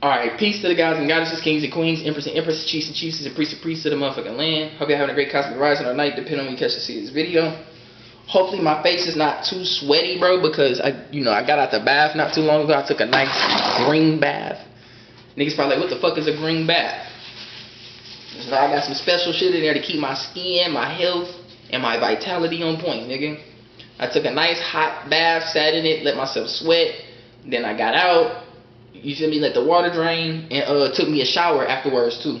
Alright, peace to the guys and goddesses, kings and queens, emperors and empresses, chiefs and chiefs, and priests of the motherfucking land. Hope you're having a great cosmic rising or night, depending on when you catch to see this video. Hopefully my face is not too sweaty, bro, because I got out the bath not too long ago. I took a nice green bath. Niggas probably like, what the fuck is a green bath? So I got some special shit in there to keep my skin, my health, and my vitality on point, nigga. I took a nice hot bath, sat in it, let myself sweat. Then I got out. You feel me? Let the water drain, and took me a shower afterwards too,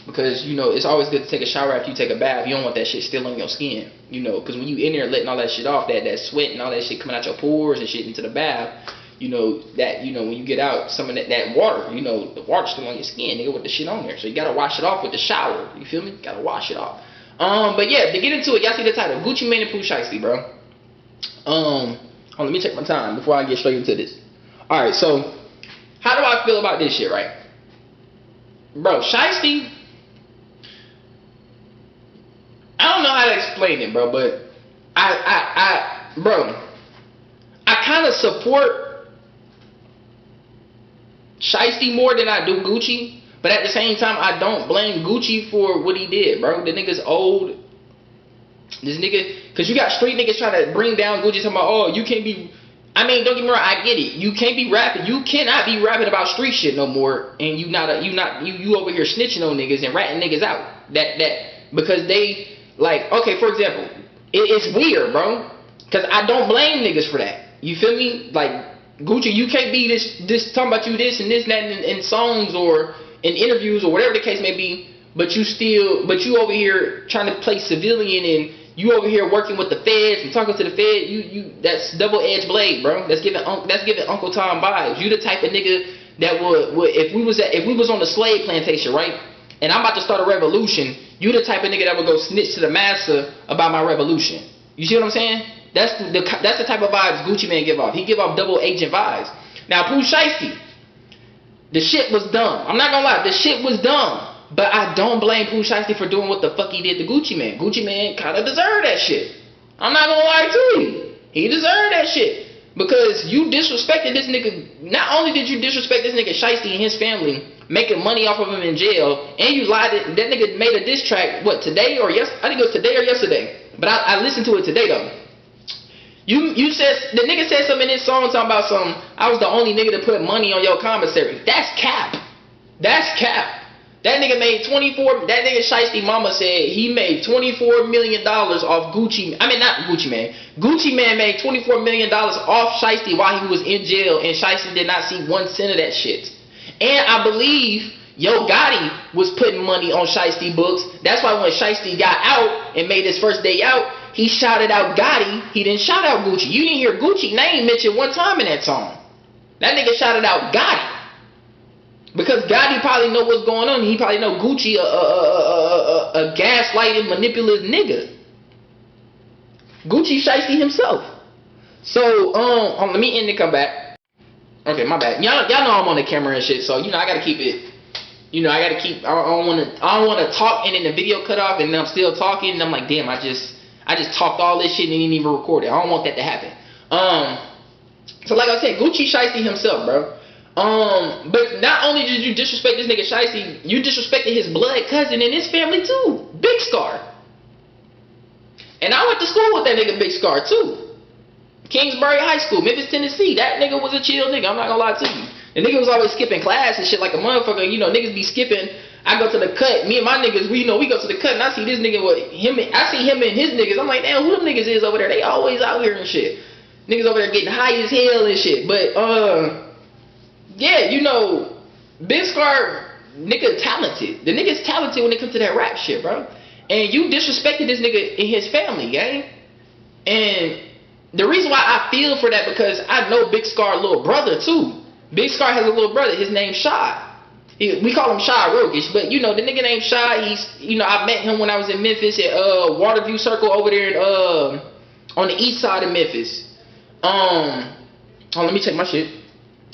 because it's always good to take a shower after you take a bath. You don't want that shit still on your skin, because when you in there letting all that shit off, that sweat and all that shit coming out your pores and shit into the bath, when you get out, some of that water, the water's still on your skin, nigga, with the shit on there. So you gotta wash it off with the shower. You feel me? Gotta wash it off. But yeah, to get into it, y'all see the title, Gucci Mane and POOH SHIESTY, bro. Hold on, let me check my time before I get straight into this. All right, so. How do I feel about this shit, right? Bro, Shiesty, I don't know how to explain it, bro, but I kind of support Shiesty more than I do Gucci, but at the same time, I don't blame Gucci for what he did, bro. The nigga's old. This nigga, because you got street niggas trying to bring down Gucci, talking about, oh, you can't be. I mean, don't get me wrong, I get it. You can't be rapping. You cannot be rapping about street shit no more, and you over here snitching on niggas and ratting niggas out. Because they okay, for example, it's weird, bro. Because I don't blame niggas for that. You feel me? Like Gucci, you can't be this talking about you this and this and that in songs or in interviews or whatever the case may be. But you over here trying to play civilian and. You over here working with the feds and talking to the fed. That's double-edged blade, bro. That's giving Uncle Tom vibes. You the type of nigga that would if we was on the slave plantation, right? And I'm about to start a revolution. You the type of nigga that would go snitch to the master about my revolution. You see what I'm saying? That's the type of vibes Gucci Mane give off. He give off double agent vibes. Now POOH SHIESTY, the shit was dumb. I'm not gonna lie, the shit was dumb. But I don't blame POOH SHIESTY for doing what the fuck he did to Gucci Mane. Gucci Mane kind of deserved that shit. I'm not gonna lie to you. He deserved that shit. Because you disrespected this nigga. Not only did you disrespect this nigga Shiesty and his family, making money off of him in jail, and you lied. That nigga made a diss track, what, today or yes? I think it was today or yesterday. But I listened to it today though. You said, the nigga said something in his song talking about I was the only nigga to put money on your commissary. That's cap. That's cap. That nigga made that nigga Shiesty mama said he made $24 million off Gucci. I mean, not Gucci Mane. Gucci Mane made $24 million off Shiesty while he was in jail, and Shiesty did not see 1 cent of that shit. And I believe Yo Gotti was putting money on Shiesty books. That's why when Shiesty got out and made his first day out, he shouted out Gotti. He didn't shout out Gucci. You didn't hear Gucci name mentioned 1 time in that song. That nigga shouted out Gotti. Because Gotti probably know what's going on. He probably know Gucci a gaslighting, manipulative nigga. Gucci Shiesty himself. So let me end and come back. Okay, my bad. Y'all know I'm on the camera and shit. So I gotta keep it. I don't wanna talk and then the video cut off and then I'm still talking and I'm like, damn, I just talked all this shit and didn't even record it. I don't want that to happen. So like I said, Gucci Shiesty himself, bro. But not only did you disrespect this nigga Shiesty, you disrespected his blood cousin and his family too, Big Scar. And I went to school with that nigga Big Scar too. Kingsbury High School, Memphis, Tennessee. That nigga was a chill nigga, I'm not gonna lie to you. The nigga was always skipping class and shit like a motherfucker. Niggas be skipping. I go to the cut, me and my niggas, we go to the cut and I see this nigga I see him and his niggas. I'm like, damn, who them niggas is over there? They always out here and shit. Niggas over there getting high as hell and shit. But yeah, Big Scar, nigga talented. The nigga's talented when it comes to that rap shit, bro. And you disrespected this nigga and his family, gang. And the reason why I feel for that because I know Big Scar's little brother too. Big Scar has a little brother. His name's Shy. We call him Shy Rogish, but the nigga named Shy. He's I met him when I was in Memphis at Waterview Circle over there on the east side of Memphis. Let me check my shit.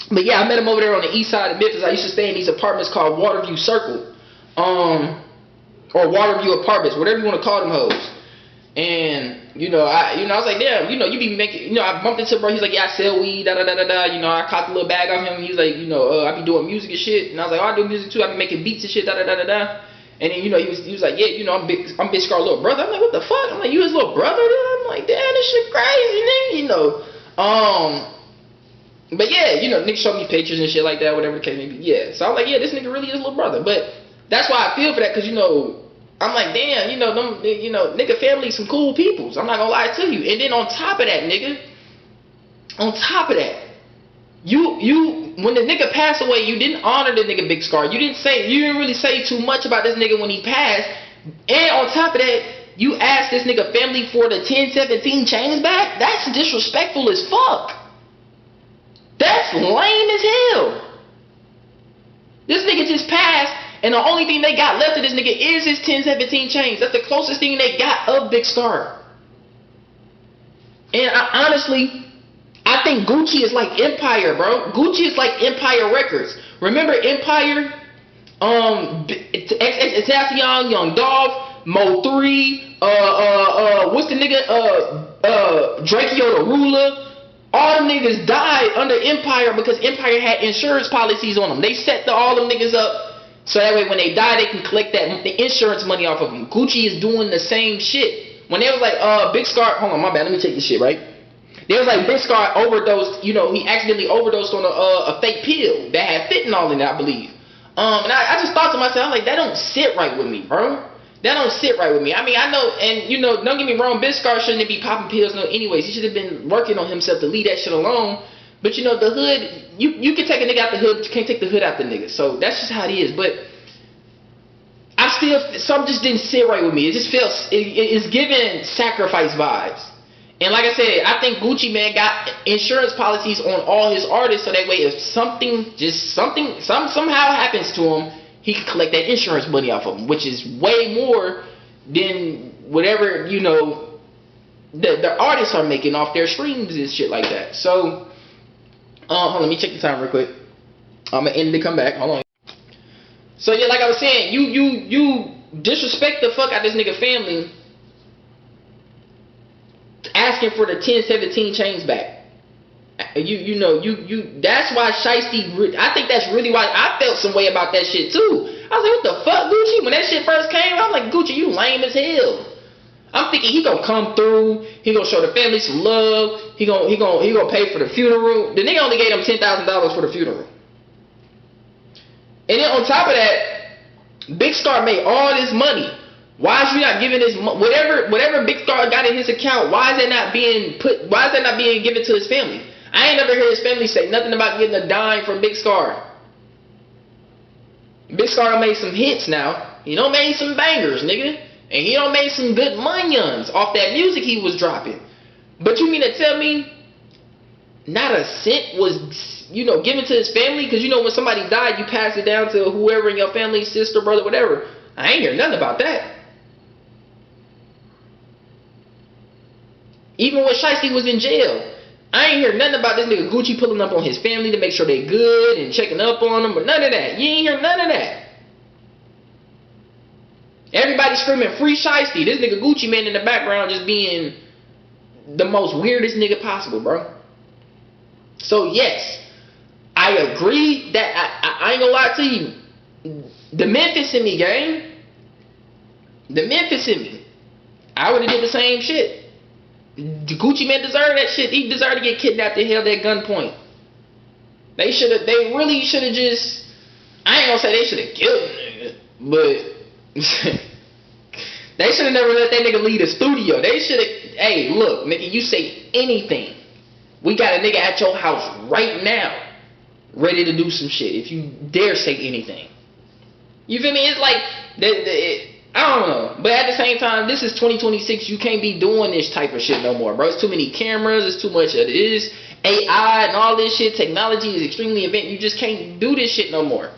But yeah, I met him over there on the east side of Memphis. I used to stay in these apartments called Waterview Circle, or Waterview Apartments, whatever you want to call them hoes. And I was like, damn, you be making, I bumped into bro. He's like, yeah, I sell weed, da da da da da. I caught the little bag off him. He's like, I be doing music and shit. And I was like, oh, I do music too. I be making beats and shit, da da da da da. And then, he was like, yeah, I'm Big Scar little brother. I'm like, what the fuck? I'm like, you his little brother? I'm like, damn, this shit crazy, nigga. But yeah, niggas show me pictures and shit like that, whatever the case may be. Yeah, so I'm like, yeah, this nigga really is little brother. But that's why I feel for that, cause I'm like, damn, nigga family some cool peoples. I'm not gonna lie to you. And then on top of that, nigga, you when the nigga passed away, you didn't honor the nigga Big Scar. You didn't really say too much about this nigga when he passed. And on top of that, you asked this nigga family for the 1017 chains back? That's disrespectful as fuck. That's lame as hell. This nigga just passed, and the only thing they got left of this nigga is his 1017 chains. That's the closest thing they got of Big Scar. And I think Gucci is like Empire, bro. Gucci is like Empire Records. Remember Empire? Tentacion, Young Dolph, Mo3, what's the nigga? Drakeo the Ruler. All them niggas died under Empire because Empire had insurance policies on them. They set all them niggas up so that way when they die, they can collect the insurance money off of them. Gucci is doing the same shit. When they was like, Big Scar, hold on, my bad, let me take this shit, right? They was like, Big Scar overdosed, he accidentally overdosed on a fake pill that had fentanyl in it, I believe. And I just thought to myself, I'm like, that don't sit right with me, bro. That don't sit right with me. I mean, I know, and don't get me wrong, Big Scar shouldn't be popping pills anyways. He should have been working on himself to leave that shit alone. But the hood, you can take a nigga out the hood, but you can't take the hood out the nigga. So that's just how it is. But some just didn't sit right with me. It just feels, it's giving sacrifice vibes. And like I said, I think Gucci Man got insurance policies on all his artists, so that way if something somehow happens to him, he can collect that insurance money off of them, which is way more than whatever, the artists are making off their streams and shit like that. So, hold on, let me check the time real quick. I'm gonna end to come back. Hold on. So yeah, like I was saying, you disrespect the fuck out of this nigga family, asking for the 1017 chains back. That's why Shiesty, I think that's really why I felt some way about that shit too. I was like, what the fuck, Gucci? When that shit first came, I was like, Gucci, you lame as hell. I'm thinking he gonna come through, he gonna show the family some love, he gonna pay for the funeral. The nigga only gave him $10,000 for the funeral. And then on top of that, Big Scar made all this money. Why is you not giving his whatever Big Scar got in his account? Why is that not being given to his family? I ain't never heard his family say nothing about getting a dime from Big Scar. Big Scar made some hits now. He done made some bangers, nigga. And he done made some good monions off that music he was dropping. But you mean to tell me not a cent was, given to his family? Because when somebody died, you pass it down to whoever in your family, sister, brother, whatever. I ain't hear nothing about that. Even when Shiesty was in jail, I ain't hear nothing about this nigga Gucci pulling up on his family to make sure they good and checking up on them, but none of that. You ain't hear none of that. Everybody screaming free Shiesty. This nigga Gucci Man in the background just being the most weirdest nigga possible, bro. So yes, I agree that I ain't gonna lie to you. The Memphis in me, gang. The Memphis in me. I would have did the same shit. The Gucci Man deserved that shit. He deserved to get kidnapped and held at gunpoint. They really should have just, I ain't gonna say they should have killed the nigga, but they should have never let that nigga leave the studio. They should have, hey, look, nigga, you say anything. We got a nigga at your house right now, ready to do some shit. If you dare say anything. You feel me? It's like, I don't know. But at the same time, this is 2026. You can't be doing this type of shit no more, bro. It's too many cameras. It's too much of this AI and all this shit. Technology is extremely advanced. You just can't do this shit no more.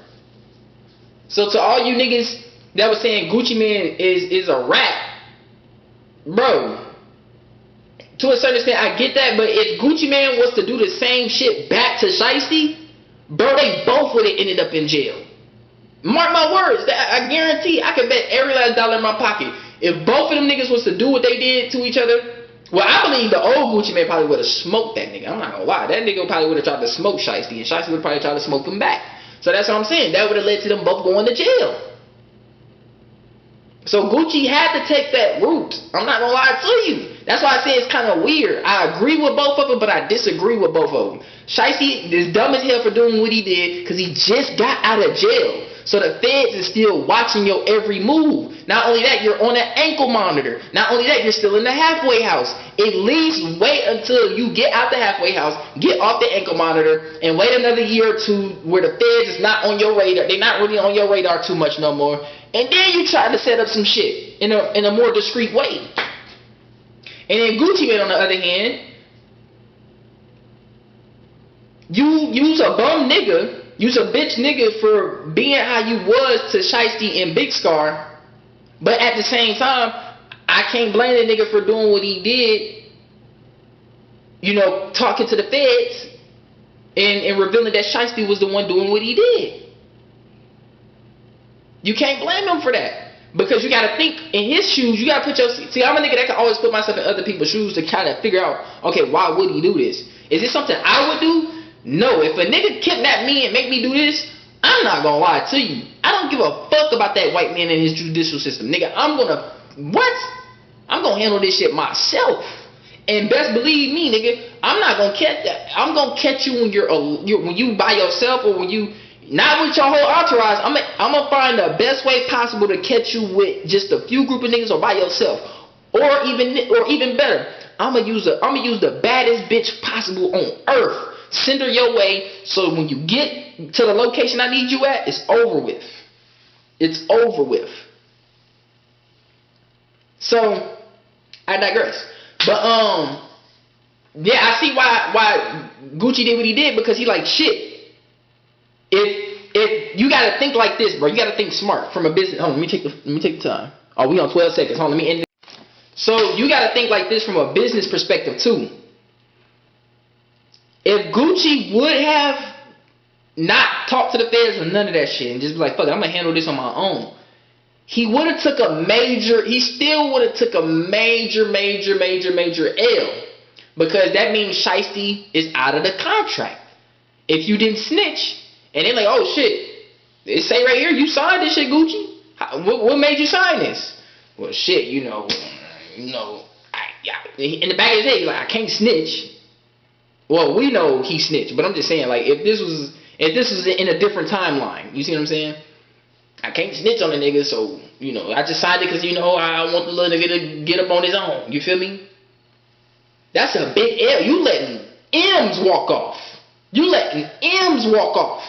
So to all you niggas that was saying Gucci Man is a rap, bro, to a certain extent, I get that. But if Gucci Man was to do the same shit back to Shiesty, bro, they both would have ended up in jail. Mark my words, I guarantee, I could bet every last dollar in my pocket. If both of them niggas was to do what they did to each other, Well, I believe the old Gucci Mane probably would have smoked that nigga. I'm not gonna lie. That nigga probably would have tried to smoke Shiesty, and Shiesty would probably try to smoke him back. So that's what I'm saying. That would have led to them both going to jail. So Gucci had to take that route. I'm not gonna lie to you. That's why I say it's kind of weird. I agree with both of them, but I disagree with both of them. Shiesty is dumb as hell for doing what he did because he just got out of jail. So the feds is still watching your every move. Not only that, you're on an ankle monitor. Not only that, you're still in the halfway house. At least wait until you get out the halfway house, get off the ankle monitor, and wait another year or two where the feds is not on your radar. They're not really on your radar too much no more. And then you try to set up some shit in a more discreet way. And then Gucci Mane, on the other hand, you use a bum nigga, use a bitch nigga for being how you was to Shiesty and Big Scar, but at the same time, I can't blame the nigga for doing what he did, you know, talking to the feds and revealing that Shiesty was the one doing what he did. You can't blame him for that. Because you gotta think in his shoes, you gotta put your... See, I'm a nigga that can always put myself in other people's shoes to kind of figure out, okay, why would he do this? Is this something I would do? No. If a nigga kidnap me and make me do this, I'm not gonna lie to you. I don't give a fuck about that white man in his judicial system. Nigga, I'm gonna... What? I'm gonna handle this shit myself. And best believe me, nigga, I'm not gonna catch that. I'm gonna catch you when when you by yourself or when you... Not with your whole entourage. I'm gonna find the best way possible to catch you with just a few group of niggas or by yourself, or even better. I'm gonna use the baddest bitch possible on earth. Send her your way so when you get to the location I need you at, it's over with. It's over with. So I digress. But yeah, I see why Gucci did what he did, because he like shit. If you gotta think like this, bro, you gotta think smart from a business. Hold on, let me take the time. Oh, we on 12 seconds. Hold on, let me end it. So you gotta think like this from a business perspective too. If Gucci would have not talked to the feds or none of that shit and just be like, fuck it, I'm gonna handle this on my own, he would have took a major. He still would have took a major L, because that means Shiesty is out of the contract. If you didn't snitch. And they're like, oh shit, it say right here, you signed this shit, Gucci. What made you sign this? Well, shit, in the back of his head, he's like, I can't snitch. Well, we know he snitched, but I'm just saying, like, if this was in a different timeline, you see what I'm saying? I can't snitch on the nigga, so, I just signed it because, I want the little nigga to get up on his own. You feel me? That's a big L. You letting M's walk off. You letting M's walk off.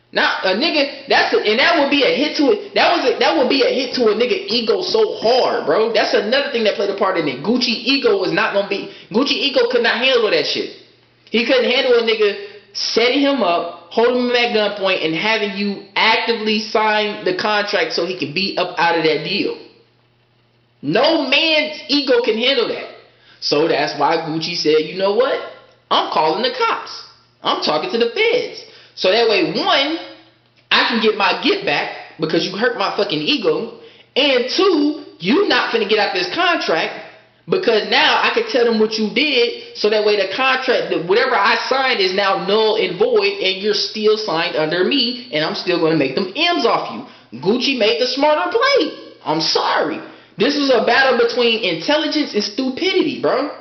Now a nigga, and that would be a hit to it. That would be a hit to a nigga ego so hard, bro. That's another thing that played a part in it. Gucci ego could not handle that shit. He couldn't handle a nigga setting him up, holding him at gunpoint, and having you actively sign the contract so he can be up out of that deal. No man's ego can handle that. So that's why Gucci said, you know what? I'm calling the cops. I'm talking to the feds. So that way, one, I can get my get back because you hurt my fucking ego. And two, you not finna get out this contract because now I can tell them what you did. So that way the contract, whatever I signed is now null and void, and you're still signed under me, and I'm still going to make them M's off you. Gucci made the smarter play. I'm sorry. This was a battle between intelligence and stupidity, bro.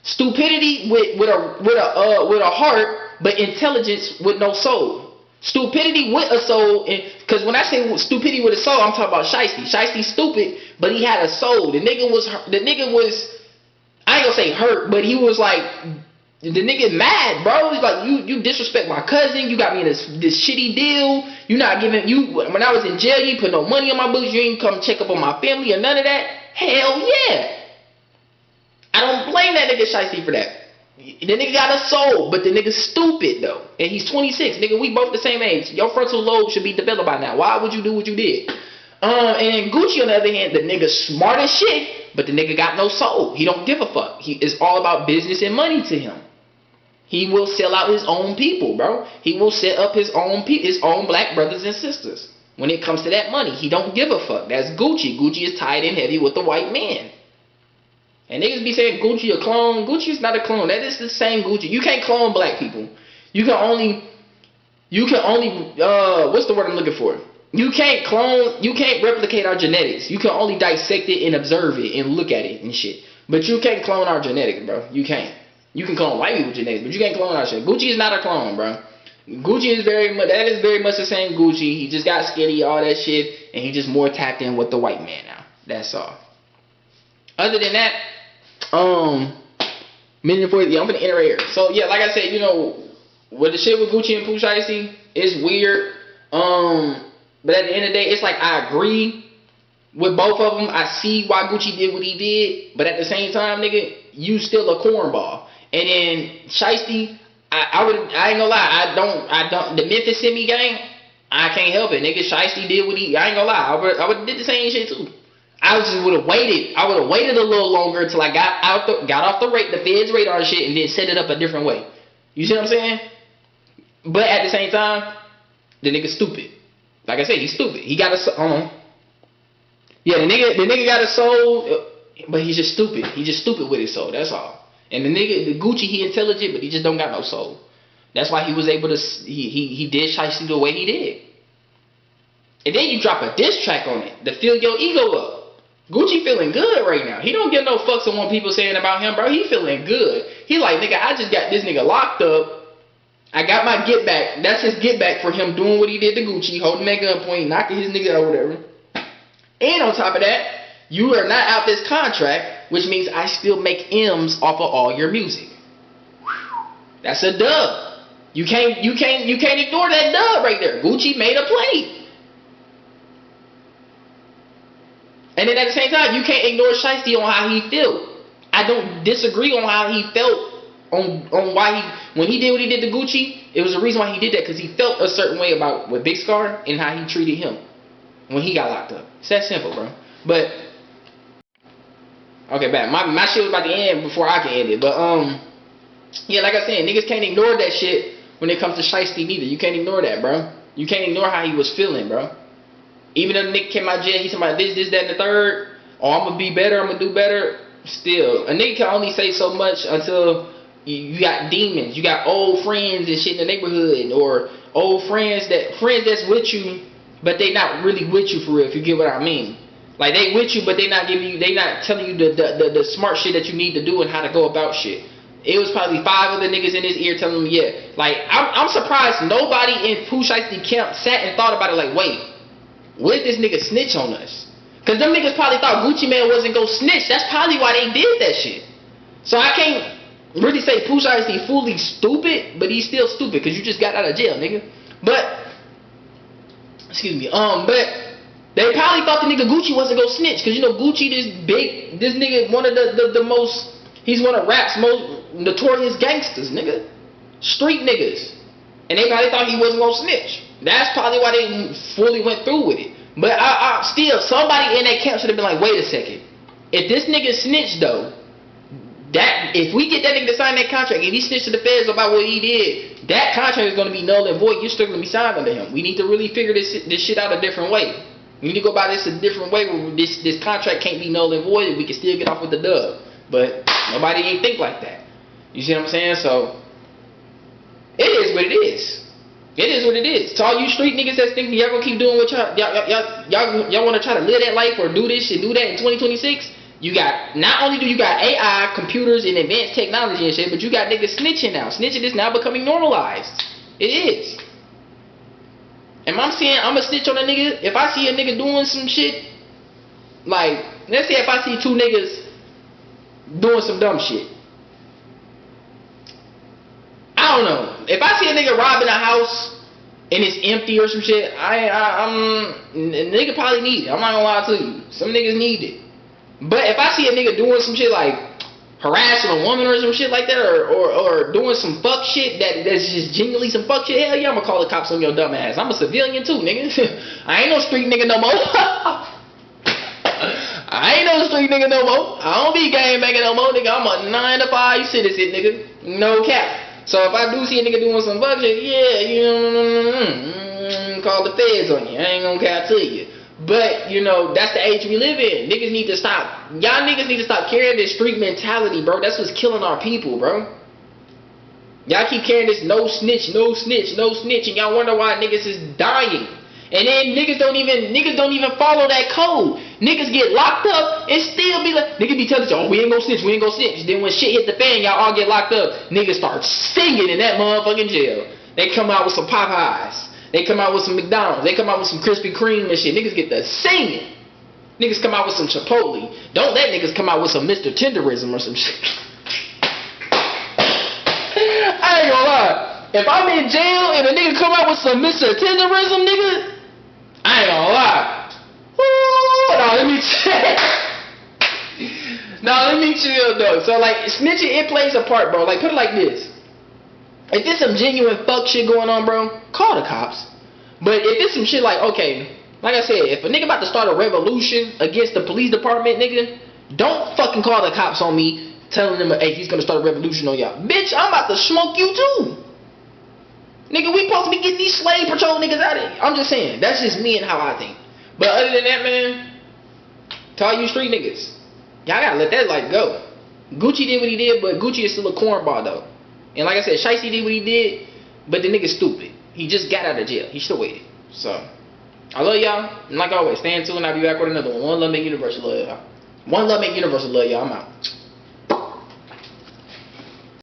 Stupidity with a heart, but intelligence with no soul. Stupidity with a soul, because when I say stupidity with a soul, I'm talking about Shiesty. Shiesty's stupid, but he had a soul. The nigga was, I ain't gonna say hurt, but he was like, the nigga mad, bro. He's like, you disrespect my cousin. You got me in this shitty deal. You not giving when I was in jail, you put no money on my books. You ain't come check up on my family or none of that. Hell yeah. I don't blame that nigga Shiesty for that. The nigga got a soul, but the nigga's stupid though. And he's 26. Nigga, we both the same age. Your frontal lobe should be developed by now. Why would you do what you did? And Gucci on the other hand, the nigga smart as shit, but the nigga got no soul. He don't give a fuck. It's all about business and money to him. He will sell out his own people, bro. He will set up his own black brothers and sisters. When it comes to that money, he don't give a fuck. That's Gucci. Gucci is tied in heavy with the white man. And niggas be saying Gucci a clone. Gucci is not a clone. That is the same Gucci. You can't clone black people. You can only what's the word I'm looking for? You can't replicate our genetics. You can only dissect it and observe it and look at it and shit. But you can't clone our genetics, bro. You can't. You can clone white people genetics, but you can't clone our shit. Gucci is not a clone, bro. Gucci is very much the same Gucci. He just got skinny, all that shit, and he just more tapped in with the white man now. That's all. Other than that, I'm gonna enter here. So yeah, like I said, you know, with the shit with Gucci and POOH SHIESTY, it's weird. But at the end of the day, it's like I agree with both of them. I see why Gucci did what he did, but at the same time, nigga, you still a cornball. And then Shiesty, I ain't gonna lie, I don't. The Memphis Semi gang, I can't help it, nigga. Shiesty did what I ain't gonna lie, I would did the same shit too. I would have waited. I would have waited a little longer until I got off the Fed's radar and shit, and then set it up a different way. You see what I'm saying? But at the same time, the nigga's stupid. Like I said, he's stupid. He got a yeah, the nigga got a soul, but he's just stupid. He's just stupid with his soul. That's all. And the Gucci, he intelligent, but he just don't got no soul. That's why he was able to. He did Shiesty the way he did. And then you drop a diss track on it to fill your ego up. Gucci feeling good right now. He don't give no fucks on what people saying about him, bro. He feeling good. He like, nigga, I just got this nigga locked up. I got my get back. That's his get back for him doing what he did to Gucci, holding that gunpoint, knocking his nigga out or whatever. And on top of that, you are not out this contract, which means I still make M's off of all your music. That's a dub. You can't ignore that dub right there. Gucci made a play. And then at the same time, you can't ignore Shiesty on how he felt. I don't disagree on how he felt on why when he did what he did to Gucci. It was the reason why he did that, because he felt a certain way about with Big Scar and how he treated him when he got locked up. It's that simple, bro. But okay, bad. My shit was about to end before I can end it. But yeah, like I said, niggas can't ignore that shit when it comes to Shiesty neither. You can't ignore that, bro. You can't ignore how he was feeling, bro. Even though the nigga came out of jail, he said about this, that, and the third. Oh, I'm gonna be better. I'm gonna do better. Still, a nigga can only say so much until you got demons. You got old friends and shit in the neighborhood, or old friends that's with you, but they not really with you for real. If you get what I mean. Like they with you, but they not telling you the smart shit that you need to do and how to go about shit. It was probably 5 other niggas in his ear telling him, yeah. Like I'm surprised nobody in POOH SHIESTY camp sat and thought about it. Like, wait, what if this nigga snitch on us? Cause them niggas probably thought Gucci Mane wasn't gonna snitch. That's probably why they did that shit. So I can't really say POOH SHIESTY fully stupid, but he's still stupid because you just got out of jail, nigga. But excuse me, but they probably thought the nigga Gucci wasn't gonna snitch, cause you know Gucci, this nigga, one of the most, he's one of rap's most notorious gangsters, nigga, street niggas, and they probably thought he wasn't gonna snitch. That's probably why they fully went through with it. But I still, somebody in that camp should have been like, wait a second, if this nigga snitched though, that if we get that nigga to sign that contract, if he snitched to the feds about what he did, that contract is gonna be null and void. You're still gonna be signed under him. We need to really figure this shit out a different way. We need to go about this a different way where this contract can't be null and void. We can still get off with the dub. But nobody ain't think like that. You see what I'm saying? So it is what it is. It is what it is. To all you street niggas that's thinking y'all gonna keep doing what y'all want to try to live that life or do this shit, do that in 2026. You got, not only do you got AI, computers, and advanced technology and shit, but you got niggas snitching now. Snitching is now becoming normalized. It is. And I'm saying I'm a snitch on a nigga if I see a nigga doing some shit. Like, let's say if I see 2 niggas doing some dumb shit. I don't know. If I see a nigga robbing a house and it's empty or some shit, a nigga probably need it. I'm not gonna lie to you. Some niggas need it. But if I see a nigga doing some shit like harassing a woman or some shit like that, or doing some fuck shit that's just genuinely some fuck shit, hell yeah, I'm gonna call the cops on your dumb ass. I'm a civilian too, nigga. I ain't no street nigga no more. I ain't no street nigga no more. I don't be gang banging no more, nigga. I'm a 9 to 5 citizen, nigga. No cap. So if I do see a nigga doing some fuck shit, yeah, call the feds on you. I ain't gonna cap to you. But, you know, that's the age we live in. Niggas need to stop. Y'all niggas need to stop carrying this street mentality, bro. That's what's killing our people, bro. Y'all keep carrying this no snitch, no snitch, no snitch, and y'all wonder why niggas is dying. And then niggas don't even follow that code. Niggas get locked up and still be like, niggas be telling you, oh, we ain't gonna snitch, we ain't gonna snitch. Then when shit hit the fan, y'all all get locked up. Niggas start singing in that motherfucking jail. They come out with some Popeyes. They come out with some McDonald's. They come out with some Krispy Kreme and shit. Niggas get the singing. Niggas come out with some Chipotle. Don't let niggas come out with some Mr. Tenderism or some shit. I ain't gonna lie. If I'm in jail and a nigga come out with some Mr. Tenderism, nigga, I ain't gonna lie. Woo, no, let me chill. No, let me chill though. So like snitching, it plays a part, bro. Like put it like this. If there's some genuine fuck shit going on, bro, call the cops. But if it's some shit like, okay, like I said, if a nigga about to start a revolution against the police department, nigga, don't fucking call the cops on me telling them, hey, he's gonna start a revolution on y'all. Bitch, I'm about to smoke you too. Nigga, we supposed to be getting these slave patrol niggas out of here. I'm just saying, that's just me and how I think. But other than that, man, to all you street niggas, y'all gotta let that life go. Gucci did what he did, but Gucci is still a cornball though. And like I said, Shiesty did what he did, but the nigga's stupid. He just got out of jail. He still waited. So, I love y'all. And like always, stay tuned. I'll be back with another one. One love, make universal love y'all. One love, make universal love y'all. I'm out.